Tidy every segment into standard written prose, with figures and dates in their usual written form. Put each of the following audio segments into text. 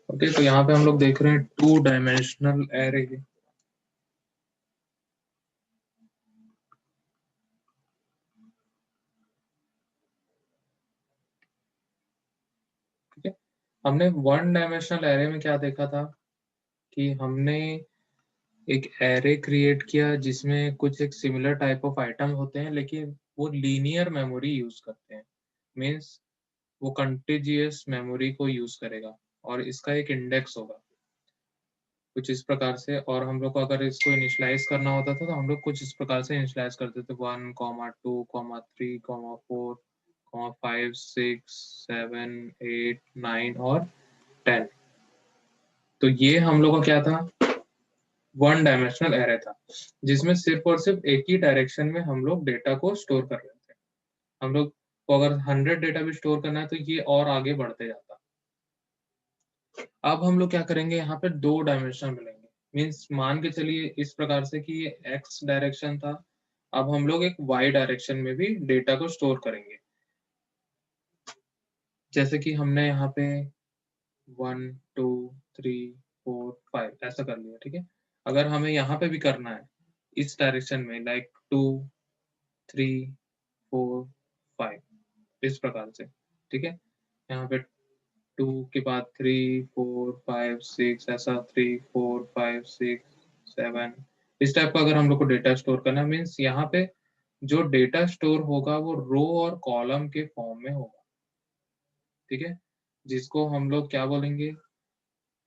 Okay, तो यहाँ पे हम लोग देख रहे हैं 2 डायमेंशनल एरे। ठीक है, हमने 1 डायमेंशनल एरे में क्या देखा था कि हमने एक एरे क्रिएट किया जिसमें कुछ एक सिमिलर टाइप ऑफ आइटम होते हैं, लेकिन वो लीनियर मेमोरी यूज करते हैं। मीन्स वो कंटिजियस मेमोरी को यूज करेगा और इसका एक इंडेक्स होगा कुछ इस प्रकार से। और हम लोग को अगर इसको इनिशियलाइज करना होता था तो हम लोग कुछ इस प्रकार से इनिशियलाइज करते थे 1, 2, 3, 4, 5, 6, 7, 8, 9 और 10। तो ये हम लोग का क्या था, 1 डायमेंशनल एरे था, जिसमें सिर्फ और सिर्फ एक ही डायरेक्शन में हम लोग डेटा को स्टोर कर रहे थे। हम लोग को अगर 100 डेटा भी स्टोर करना है तो ये और आगे बढ़ते जाता। अब हम लोग क्या करेंगे, यहाँ पे 2 डायमेंशन मिलेंगे। मीन्स मान के चलिए इस प्रकार से कि ये एक्स डायरेक्शन था, अब हम लोग एक वाई डायरेक्शन में भी डेटा को स्टोर करेंगे। जैसे कि हमने यहाँ पे 1, 2, 3, 4, 5 ऐसा कर लिया। ठीक है, अगर हमें यहाँ पे भी करना है इस डायरेक्शन में, लाइक 2, 3, 4, 5 इस प्रकार से। ठीक है, यहाँ पे 2 के बाद 3, 4, 5, 6 ऐसा 3, 4, 5, 6, 7 इस टाइप का अगर हम लोग को डेटा स्टोर करना है, मीन्स यहाँ पे जो डेटा स्टोर होगा वो रो और कॉलम के फॉर्म में होगा। ठीक है, जिसको हम लोग क्या बोलेंगे,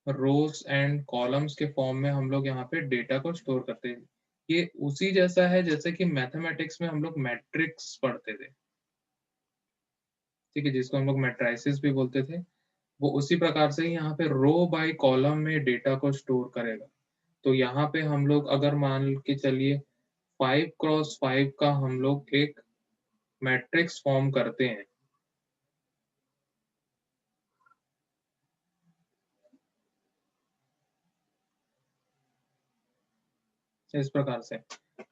रोज एंड कॉलम्स के फॉर्म में हम लोग यहाँ पे डेटा को स्टोर करते हैं। ये उसी जैसा है जैसे कि मैथमेटिक्स में हम लोग मैट्रिक्स पढ़ते थे। ठीक है, जिसको हम लोग मैट्राइसिस भी बोलते थे। वो उसी प्रकार से ही यहाँ पे रो बाय कॉलम में डेटा को स्टोर करेगा। तो यहाँ पे हम लोग अगर मान के चलिए 5x5 का हम लोग एक मैट्रिक्स फॉर्म करते हैं, इस प्रकार से।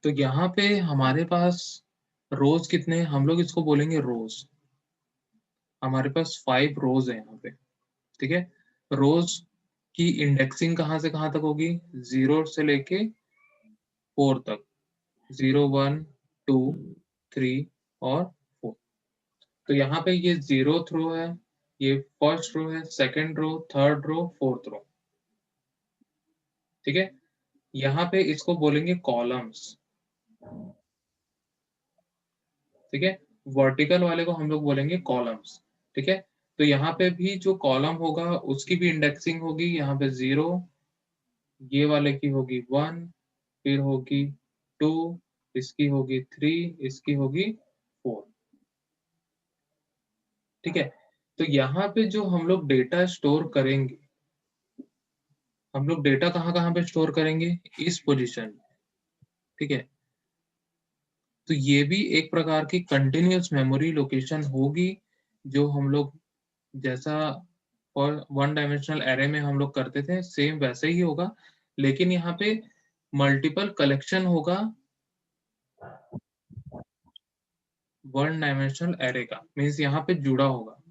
तो यहाँ पे हमारे पास रोज कितने हैं, हम लोग इसको बोलेंगे रोज। हमारे पास 5 रोज है यहाँ पे। ठीक है, रोज की इंडेक्सिंग कहाँ से कहाँ तक होगी, 0 से लेके 4 तक। 0, 1, 2, 3 और 4। तो यहाँ पे ये 0th रो है, ये फर्स्ट रो है, second row, third row, fourth row. ठीक है, यहाँ पे इसको बोलेंगे कॉलम्स। ठीक है, वर्टिकल वाले को हम लोग बोलेंगे कॉलम्स। ठीक है, तो यहाँ पे भी जो कॉलम होगा उसकी भी इंडेक्सिंग होगी। यहाँ पे 0, ये वाले की होगी 1, फिर होगी 2, इसकी होगी 3, इसकी होगी 4। ठीक है, तो यहाँ पे जो हम लोग डेटा स्टोर करेंगे, हम लोग डेटा कहाँ कहाँ पे स्टोर करेंगे, इस पोजीशन में। ठीक है, तो ये भी एक प्रकार की कंटिन्यूअस मेमोरी लोकेशन होगी, जो हम लोग जैसा और 1 डायमेंशनल एरे में हम लोग करते थे सेम वैसे ही होगा। लेकिन यहाँ पे मल्टीपल कलेक्शन होगा 1 डायमेंशनल एरे का। मीन्स यहाँ पे जुड़ा होगा,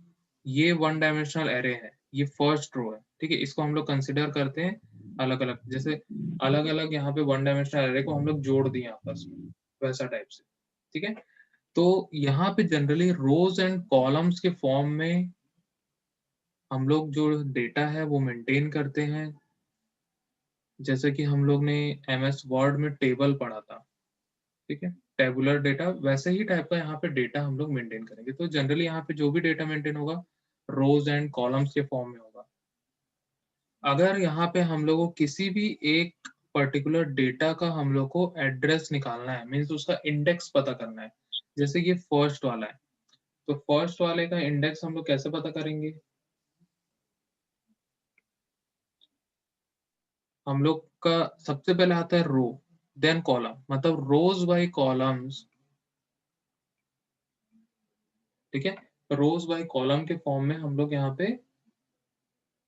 ये 1 डायमेंशनल एरे है, ये फर्स्ट रो है। ठीक है, इसको हम लोग कंसिडर करते हैं अलग अलग, जैसे अलग अलग यहाँ पे 1 डायमेंशनल एरे को हम लोग जोड़ दिए आपस में, वैसा टाइप से। ठीक है, तो यहाँ पे जनरली रोज एंड कॉलम्स के फॉर्म में हम लोग जो डेटा है वो मेंटेन करते हैं। जैसे कि हम लोग ने एमएस वर्ड में टेबल पढ़ा था। ठीक है, टेबुलर डेटा, वैसे ही टाइप का यहाँ पे डेटा हम लोग मेंटेन करेंगे। तो जनरली यहाँ पे जो भी डेटा मेंटेन होगा रोज एंड कॉलम्स के फॉर्म में होगा। अगर यहाँ पे हम लोग को किसी भी एक पर्टिकुलर डेटा का हम लोग को एड्रेस निकालना है, मीन्स उसका इंडेक्स पता करना है, जैसे ये फर्स्ट वाला है, तो फर्स्ट वाले का इंडेक्स हम लोग कैसे पता करेंगे, हम लोग का सबसे पहले आता है रो, देन कॉलम, मतलब रोज बाय कॉलम्स। ठीक है, रोज बाय कॉलम के फॉर्म में हम लोग यहाँ पे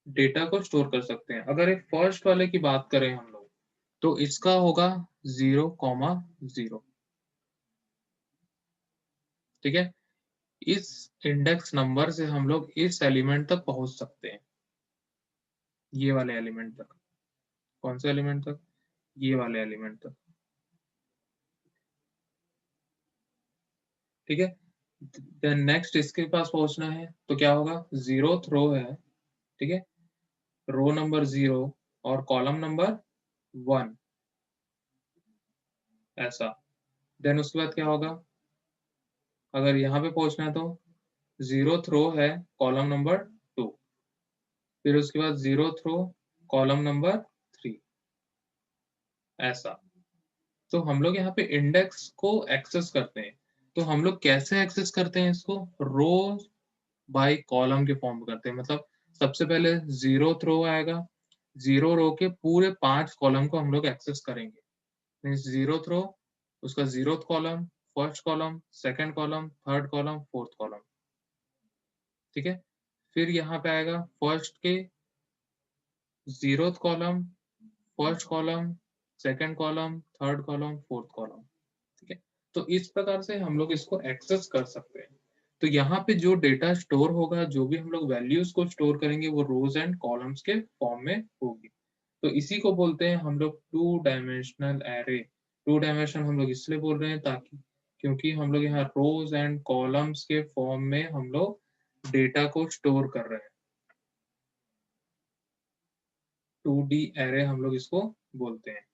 डेटा को स्टोर कर सकते हैं। अगर एक फर्स्ट वाले की बात करें हम लोग, तो इसका होगा 0, 0। ठीक है, इस इंडेक्स नंबर से हम लोग इस एलिमेंट तक पहुंच सकते हैं। ये वाले एलिमेंट तक। कौन से एलिमेंट तक? ये वाले एलिमेंट तक। ठीक है, देन नेक्स्ट इसके पास पहुंचना है तो क्या होगा, 0th रो है, ठीक है, रो नंबर 0 और कॉलम नंबर 1, ऐसा। देन उसके बाद क्या होगा, अगर यहाँ पे पहुंचना है तो 0th रो है कॉलम नंबर 2, फिर उसके बाद 0th रो कॉलम नंबर 3, ऐसा। तो हम लोग यहाँ पे इंडेक्स को एक्सेस करते हैं। तो हम लोग कैसे एक्सेस करते हैं इसको, रो बाय कॉलम के फॉर्म में करते हैं। मतलब सबसे पहले 0th रो आएगा, 0 रो के पूरे 5 कॉलम को हम लोग एक्सेस करेंगे। मीन्स 0th रो, उसका 0th column, first column, second column, third column, fourth column, ठीक है। फिर यहाँ पे आएगा फर्स्ट के 0th column, first column, second column, third column, fourth column, ठीक है। तो इस प्रकार से हम लोग इसको एक्सेस कर सकते हैं। तो यहाँ पे जो डेटा स्टोर होगा, जो भी हम लोग वैल्यूज को स्टोर करेंगे, वो रोज एंड कॉलम्स के फॉर्म में होगी। तो इसी को बोलते हैं हम लोग two dimensional array. Two dimension हम लोग इसलिए बोल रहे हैं ताकि, क्योंकि हम लोग यहाँ रोज एंड कॉलम्स के फॉर्म में हम लोग डेटा को स्टोर कर रहे हैं। 2D एरे हम लोग इसको बोलते हैं।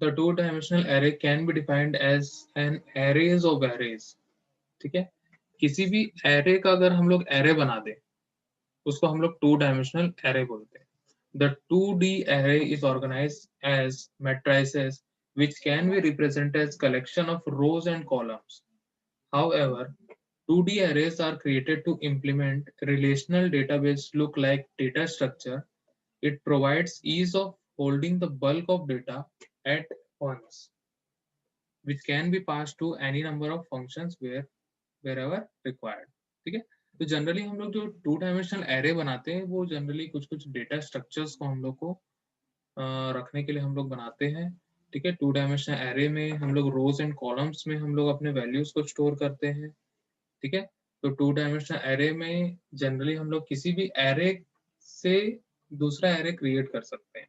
The two-dimensional array can be defined as an arrays of arrays, ठीक है। किसी भी एरे का अगर हम लोग एरे बना दें, उसको हम लोग टू डायमेंशनल एरे बोलते हैं। The 2D array is organized as matrices which can be represented as collection of rows and columns. However, 2D arrays are created to implement relational database look like data structure. It provides ease of holding the bulk of data at once, which can be passed to any number of functions wherever required, ठीक है। तो generally हम लोग जो to dimensional array बनाते हैं, वो generally कुछ कुछ डेटा स्ट्रक्चर्स को हम लोग को रखने के लिए हम लोग बनाते हैं, ठीक है। टू डायमेंशनल एरे में हम लोग रोज एंड कॉलम्स में हम लोग अपने वैल्यूज को स्टोर करते हैं, ठीक है। तो टू डायमेंशनल एरे में जनरली हम लोग किसी भी एरे से दूसरा एरे क्रिएट कर सकते हैं,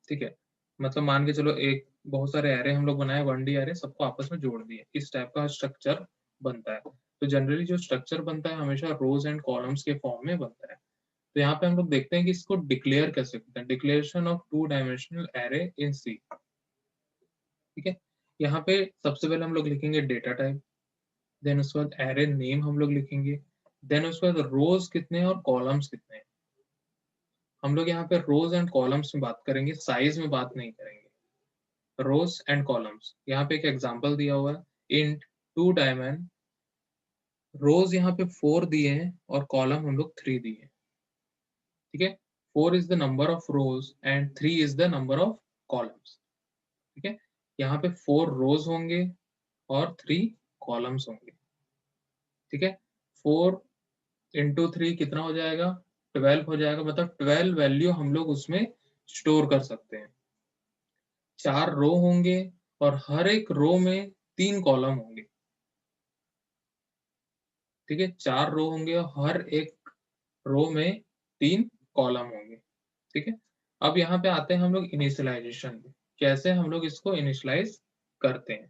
ठीक है। मतलब मान के चलो एक बहुत सारे एरे हम लोग बनाए, 1D एरे, सबको आपस में जोड़ दिए, इस टाइप का स्ट्रक्चर बनता है। तो जनरली जो स्ट्रक्चर बनता है हमेशा रोज एंड कॉलम्स के फॉर्म में बनता है। तो यहाँ पे हम लोग देखते हैं कि इसको डिक्लेयर कैसे करते हैं, declaration of two dimensional array in C, ठीक है। यहाँ पे सबसे पहले हम लोग लिखेंगे डेटा टाइप, देन उसके बाद एरे नेम हम लोग लिखेंगे, देन उसके बाद रोज कितने हैं और कॉलम्स कितने हैं। हम लोग यहाँ पे रोज एंड कॉलम्स में बात करेंगे, साइज में बात नहीं करेंगे। रोज एंड कॉलम्स, यहाँ पे एक एग्जांपल दिया हुआ है, इंट टू डायमेंशन, रोज यहाँ पे 4 दिए हैं और कॉलम हम लोग 3 दिए हैं, ठीक है। 4 is the number of rose and 3 is the number of columns, ठीक है। यहाँ पे 4 रोज होंगे और 3 कॉलम्स होंगे, ठीक है। 4 इंटू 3 कितना हो जाएगा, 12 हो जाएगा। मतलब 12 वैल्यू हम लोग उसमें स्टोर कर सकते हैं। 4 रो होंगे और हर एक रो में 3 कॉलम होंगे, ठीक है। 4 रो होंगे और हर एक रो में 3 कॉलम होंगे, ठीक है। अब यहाँ पे आते हैं हम लोग इनिशियलाइजेशन पे, कैसे हम लोग इसको इनिशियलाइज करते हैं,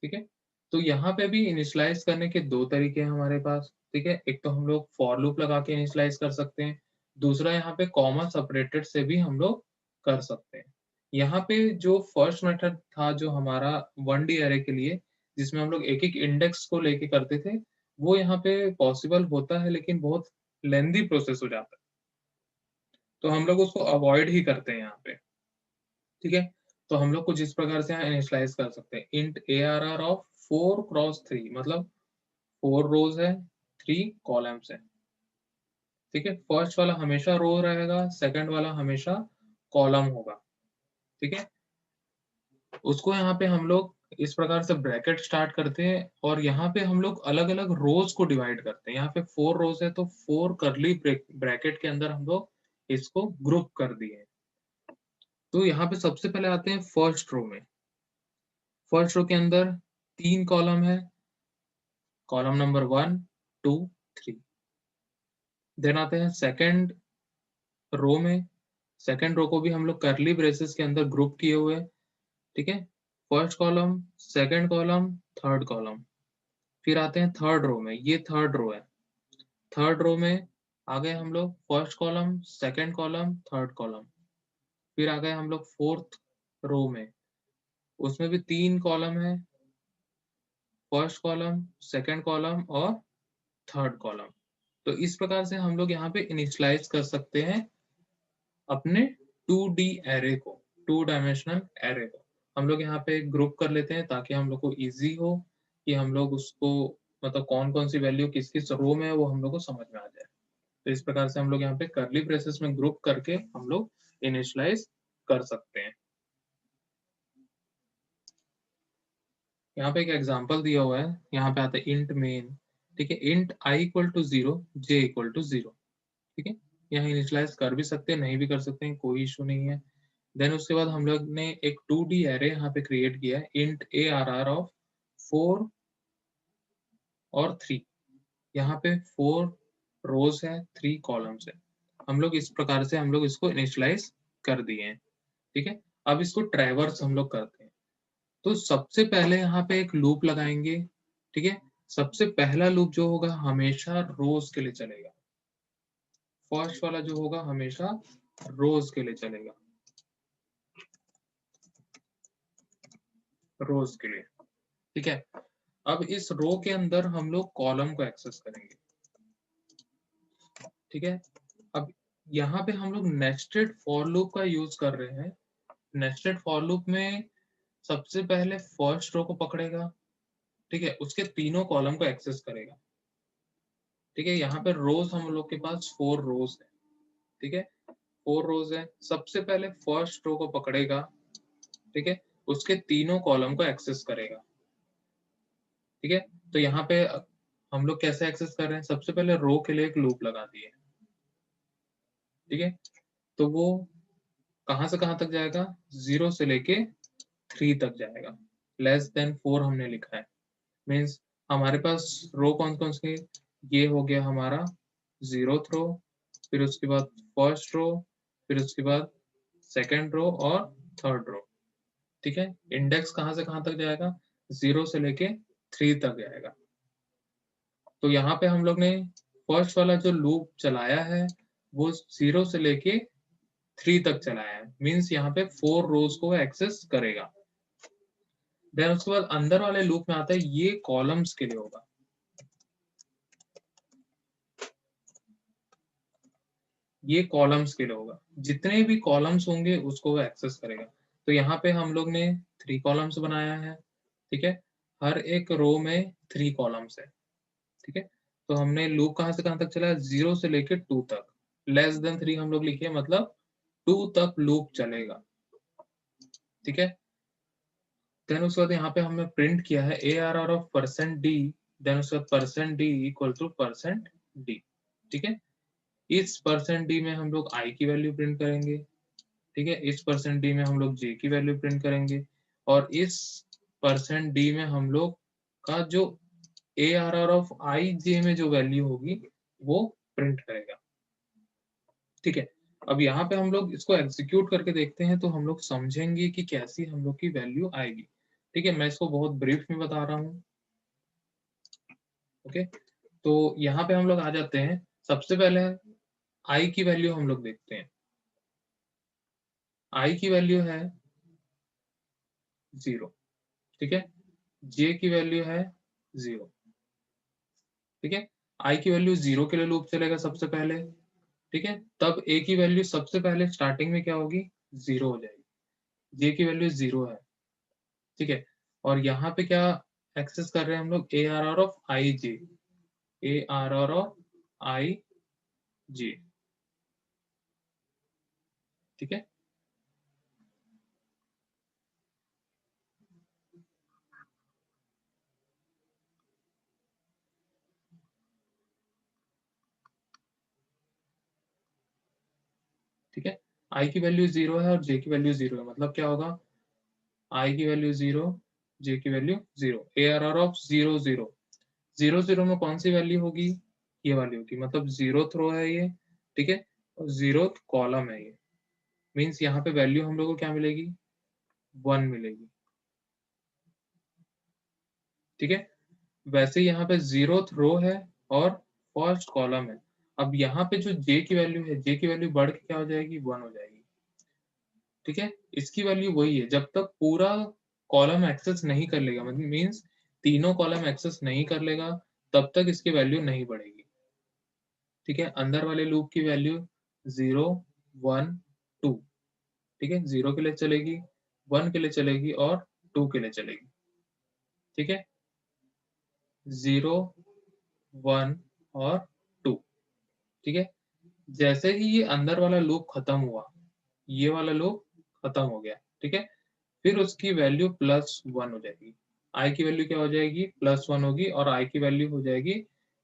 ठीक है। तो यहाँ पे भी इनिशियलाइज करने के दो तरीके हैं हमारे पास, ठीक है। एक तो हम लोग फॉर लूप लगा के इनिशियलाइज कर सकते हैं, दूसरा यहाँ पे कॉमा सेपरेटेड से भी हम लोग कर सकते हैं। यहाँ पे जो फर्स्ट मेथड था जो हमारा 1D एरे के लिए, जिसमें हम लोग एक एक इंडेक्स को लेके करते थे, वो यहाँ पे पॉसिबल होता है लेकिन बहुत लेंदी प्रोसेस हो जाता है, तो हम लोग उसको अवॉइड ही करते हैं यहाँ पे, ठीक है। तो हम लोग कुछ इस प्रकार से यहाँ इनिशियलाइज कर सकते हैं, इंट ARR ऑफ 4x3, मतलब 4 रोज है, 3 कॉलम्स है, ठीक है। फर्स्ट वाला हमेशा रो रहेगा, सेकंड वाला हमेशा कॉलम होगा, ठीक है। उसको यहाँ पे हम लोग इस प्रकार से ब्रैकेट स्टार्ट करते हैं और यहाँ पे हम लोग अलग अलग रोज को डिवाइड करते हैं। यहाँ पे 4 रोज है तो 4 करली ब्रैकेट के अंदर हम लोग इसको ग्रुप कर दिए। तो यहाँ पे सबसे पहले आते हैं फर्स्ट रो में। फर्स्ट रो के अंदर 3 कॉलम है, कॉलम नंबर 1, 2, 3, देन आते हैं सेकंड रो में, सेकंड रो को भी हम लोग करली ब्रेसेस के अंदर ग्रुप किए हुए हैं, ठीक है। First column, second column, third column. फिर आते हैं थर्ड रो में, ये थर्ड रो है। थर्ड रो में आ गए हम लोग first column, second column, third column. फिर आ गए हम लोग फोर्थ रो में, उसमें भी 3 कॉलम है, फर्स्ट कॉलम, सेकंड कॉलम और थर्ड कॉलम। तो इस प्रकार से हम लोग यहाँ पे इनिशियलाइज कर सकते हैं अपने 2D एरे को, 2 डायमेंशनल एरे को। हम लोग यहाँ पे ग्रुप कर लेते हैं ताकि हम लोग को इजी हो कि हम लोग उसको मतलब कौन-कौन सी वैल्यू किस-किस रो में है वो हम लोग को समझ में आ जाए। तो इस प्रकार से हम लोग यहाँ पे कर्ली ब्रेसेस में ग्रुप करके हम लोग इनिशियलाइज कर सकते हैं। यहाँ पे एक एग्जांपल दिया हुआ है, यहाँ पे आता है इंट मेन, ठीक है। Int i equal to 0, j equal to 0, ठीक है। यहाँ इनिशियलाइज कर भी सकते हैं, नहीं भी कर सकते हैं, कोई इशू नहीं है। देन उसके बाद हम लोग ने एक 2D एरे यहाँ पे क्रिएट किया है, इंट arr ऑफ 4 और 3। यहाँ पे 4 रोज है, 3 कॉलम्स है। हम लोग इस प्रकार से हम लोग इसको इनिशियलाइज कर दिए हैं, ठीक है। अब इसको ट्रैवर्स हम लोग करते हैं। तो सबसे पहले यहाँ पे एक लूप लगाएंगे, ठीक है। सबसे पहला लूप जो होगा हमेशा रोज के लिए चलेगा। फर्स्ट वाला जो होगा हमेशा रोज के लिए चलेगा, रोज के लिए, ठीक है। अब इस रो के अंदर हम लोग कॉलम को एक्सेस करेंगे, ठीक है। अब यहाँ पे हम लोग नेस्टेड फॉर लूप का यूज कर रहे हैं। नेस्टेड फॉर लूप में सबसे पहले फर्स्ट रो को पकड़ेगा, ठीक है, उसके तीनों कॉलम को एक्सेस करेगा, ठीक है। यहाँ पे रोज हम लोग के पास 4 रोज है, ठीक है। 4 रोज है, सबसे पहले फर्स्ट रो को पकड़ेगा, ठीक है, उसके तीनों कॉलम को एक्सेस करेगा, ठीक है। तो यहाँ पे हम लोग कैसे एक्सेस कर रहे हैं, सबसे पहले रो के लिए एक लूप लगा दिए, ठीक है। तो वो कहाँ से कहाँ तक जाएगा, 0 से लेके 3 तक जाएगा। लेस देन 4 हमने लिखा है, मीन्स हमारे पास रो कौन कौन सी, ये हो गया हमारा 0th रो, फिर उसके बाद फर्स्ट रो, फिर उसके बाद सेकेंड रो और थर्ड रो, ठीक है। इंडेक्स कहाँ से कहाँ तक जाएगा, 0 से लेके 3 तक जाएगा। तो यहाँ पे हम लोग ने फर्स्ट वाला जो लूप चलाया है वो 0 से लेके 3 तक चलाया है, मीन्स यहाँ पे 4 रोज को एक्सेस करेगा। देन उसके बाद अंदर वाले लूप में आता है, ये कॉलम्स के लिए होगा, ये कॉलम्स के लिए होगा, जितने भी कॉलम्स होंगे उसको वो एक्सेस करेगा। तो यहाँ पे हम लोग ने 3 कॉलम्स बनाया है, ठीक है। हर एक रो में 3 कॉलम्स है, ठीक है। तो हमने लूप कहाँ से कहाँ तक चला, 0 से लेके 2 तक। लेस देन 3 हम लोग लिखे, मतलब 2 तक लूप चलेगा, ठीक है। देन उसके बाद यहाँ पे हमने प्रिंट किया है ARR ऑफ %d, देन उसके बाद %d इक्वल टू %d, ठीक है। इस %d में हम लोग i की वैल्यू प्रिंट करेंगे, ठीक है। इस %d में हम लोग j की वैल्यू प्रिंट करेंगे, और इस %d में हम लोग का जो ARR ऑफ ij में जो वैल्यू होगी वो प्रिंट करेगा, ठीक है। अब यहाँ पे हम लोग इसको एग्जीक्यूट करके देखते हैं तो हम लोग समझेंगे कि कैसी हम लोग की वैल्यू आएगी, ठीक है। मैं इसको बहुत ब्रीफ में बता रहा हूँ, ओके। तो यहाँ पे हम लोग आ जाते हैं, सबसे पहले i की वैल्यू हम लोग देखते हैं। i की वैल्यू है 0, ठीक है। j की वैल्यू है 0, ठीक है। i की वैल्यू 0 के लिए लूप चलेगा सबसे पहले, ठीक है। तब a की वैल्यू सबसे पहले स्टार्टिंग में क्या होगी, 0 हो जाएगी। j की वैल्यू 0 है, ठीक है। और यहाँ पे क्या एक्सेस कर रहे हैं हम लोग, ARR of I J, ARR of I J, ठीक है। ठीक है, आई की वैल्यू 0 है और जे की वैल्यू 0 है, मतलब क्या होगा, आई की वैल्यू 0, जे की वैल्यू 0, ARR ऑफ 0 0 0 0 में कौन सी वैल्यू होगी, ये वाली होगी, मतलब 0th रो है ये, ठीक है, और 0th कॉलम है ये। मीन्स यहाँ पे वैल्यू हम लोग को क्या मिलेगी, 1 मिलेगी, ठीक है। वैसे यहाँ पे 0th रो है और फर्स्ट कॉलम है। अब यहाँ पे जो j की वैल्यू है, j की वैल्यू बढ़ के क्या हो जाएगी, 1 हो जाएगी, ठीक है। इसकी वैल्यू वही है, जब तक पूरा कॉलम एक्सेस नहीं कर लेगा, मतलब मीन्स तीनों कॉलम एक्सेस नहीं कर लेगा, तब तक इसकी वैल्यू नहीं बढ़ेगी, ठीक है। अंदर वाले लूप की वैल्यू 0, 1, 2, ठीक है, 0 के लिए चलेगी, 1 के लिए चलेगी और 2 के लिए चलेगी, ठीक है। 0, 1 और 2, ठीक है। जैसे ही ये अंदर वाला लूप खत्म हुआ, ये वाला लूप खत्म हो गया, ठीक है, फिर उसकी वैल्यू +1 हो जाएगी। आई की वैल्यू क्या हो जाएगी, +1 होगी, और आई की वैल्यू हो जाएगी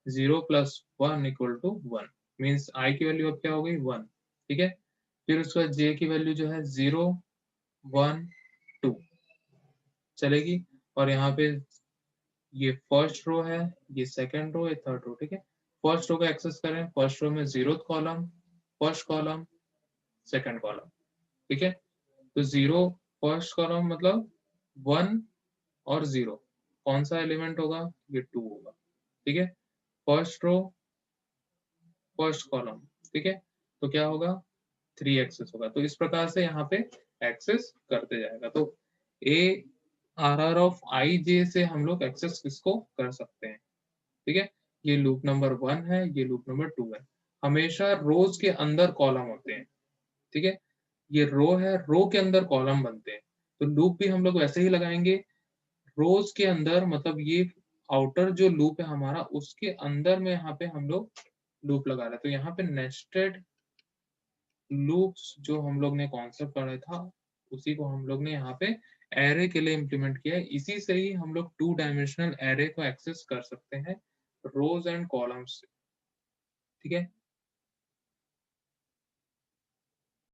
0 + 1 = 1। मीन्स आई की वैल्यू अब क्या हो गई, 1, ठीक है। फिर उसके बाद जे की वैल्यू जो है 0, 1, 2 चलेगी, और यहाँ पे ये फर्स्ट रो है, ये सेकंड रो, ये थर्ड रो, ठीक है। फर्स्ट रो को एक्सेस करें, फर्स्ट रो में 0th column, first column, second column, ठीक है। तो 0 फर्स्ट कॉलम मतलब 1 और 0, कौन सा एलिमेंट होगा, ये 2 होगा, ठीक है। फर्स्ट रो, फर्स्ट कॉलम, ठीक है, तो क्या होगा, 3 एक्सेस होगा। तो इस प्रकार से यहाँ पे एक्सेस करते जाएगा। तो A R are of I जे से हम लोग एक्सेस किसको कर सकते हैं, ठीक है। ये लूप नंबर 1 है, ये लूप नंबर 2 है। हमेशा रोज के अंदर कॉलम होते हैं, ठीक है। ये रो है, रो के अंदर कॉलम बनते हैं, तो लूप भी हम लोग वैसे ही लगाएंगे, रोज के अंदर, मतलब ये आउटर जो लूप है हमारा, उसके अंदर में यहाँ पे हम लोग लूप लगा रहे हैं। तो यहाँ पे नेस्टेड लूप्स जो हम लोग ने कॉन्सेप्ट पढ़ा था, उसी को हम लोग ने यहाँ पे एरे के लिए इम्प्लीमेंट किया है। इसी से ही हम लोग 2 डायमेंशनल एरे को एक्सेस कर सकते हैं रोज एंड कॉलम्स से, ठीक है।